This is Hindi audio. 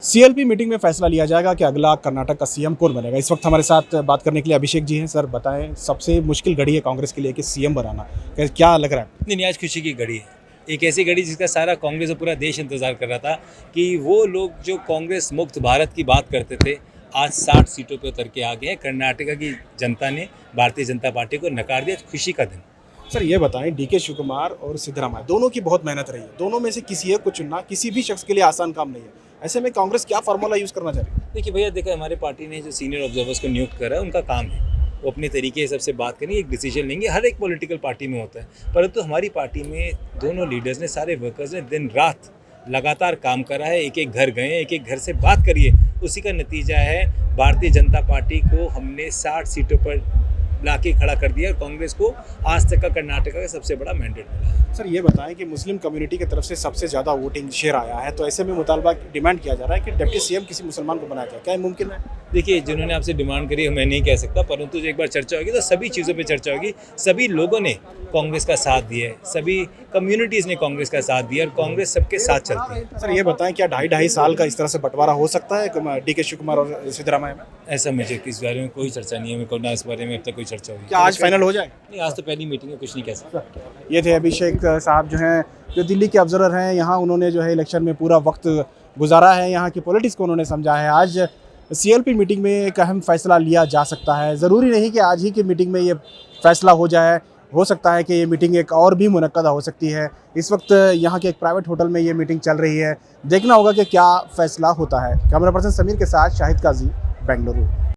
सीएलपी मीटिंग में फैसला लिया जाएगा कि अगला कर्नाटक का सीएम कौन बनेगा। इस वक्त हमारे साथ बात करने के लिए अभिषेक जी हैं। सर बताएं, सबसे मुश्किल घड़ी है कांग्रेस के लिए कि सीएम बनाना, क्या लग रहा है? नहीं, आज खुशी की घड़ी है। एक ऐसी घड़ी जिसका सारा कांग्रेस और पूरा देश इंतजार कर रहा था कि वो लोग जो कांग्रेस मुक्त भारत की बात करते थे, आज 60 सीटों पे उतर के आ गए हैं। कर्नाटका की जनता ने भारतीय जनता पार्टी को नकार दिया। खुशी का दिन। सर ये बताएं, डीके शिव कुमार और सिद्धरामैया दोनों की बहुत मेहनत रही है, दोनों में से किसी एक को चुनना किसी भी शख्स के लिए आसान काम नहीं है। ऐसे में कांग्रेस क्या फार्मूला यूज करना चाह रही है? देखिए भैया, देखो हमारे पार्टी ने जो सीनियर ऑब्जर्वर्स को नियुक्त करा है, उनका काम है वो अपने तरीके से सबसे बात करेंगे, एक डिसीजन लेंगे। हर एक पॉलिटिकल पार्टी में होता है, परंतु हमारी पार्टी में दोनों लीडर्स ने, सारे वर्कर्स ने दिन रात लगातार काम करा है। एक एक घर गए, एक एक घर से बात करिए, उसी का नतीजा है भारतीय जनता पार्टी को हमने 60 सीटों पर लाके खड़ा कर दिया और कांग्रेस को आज तक का कर्नाटका का सबसे बड़ा मैंडेट मिला है। सर ये बताएं कि मुस्लिम कम्युनिटी की तरफ से सबसे ज़्यादा वोटिंग शेयर आया है, तो ऐसे में मुतालबा डिमांड किया जा रहा है कि डिप्टी सीएम किसी मुसलमान को बनाया जाए, क्या ये मुमकिन है? देखिए, जिन्होंने आपसे डिमांड करी है मैं नहीं कह सकता, परंतु जो एक बार चर्चा होगी तो सभी चीज़ों पे चर्चा होगी। सभी लोगों ने कांग्रेस का साथ दिया है, सभी कम्युनिटीज़ ने कांग्रेस का साथ दिया और कांग्रेस सबके साथ चलती है। सर ये बताएं, क्या 2.5 साल का इस तरह से बंटवारा हो सकता है डीके शिव कुमार और सिद्धरामैया में? ऐसा मुझे इस बारे में कोई चर्चा नहीं है, मेरे को ना इस बारे में अब तक कोई चर्चा हुई। क्या आज फाइनल हो जाए? नहीं, आज तो पहली मीटिंग है, कुछ नहीं कह सकता। ये थे अभिषेक साहब, जो हैं जो दिल्ली के ऑब्जर्वर हैं। यहाँ उन्होंने जो है इलेक्शन में पूरा वक्त गुजारा है, यहाँ की पॉलिटिक्स को उन्होंने समझा है। आज सीएलपी मीटिंग में एक अहम फैसला लिया जा सकता है। ज़रूरी नहीं कि आज ही की मीटिंग में ये फैसला हो जाए, हो सकता है कि ये मीटिंग एक और भी मुनक्कदा हो सकती है। इस वक्त यहाँ के एक प्राइवेट होटल में ये मीटिंग चल रही है, देखना होगा कि क्या फैसला होता है। कैमरा पर्सन समीर के साथ शाहिद काजी, बेंगलुरु।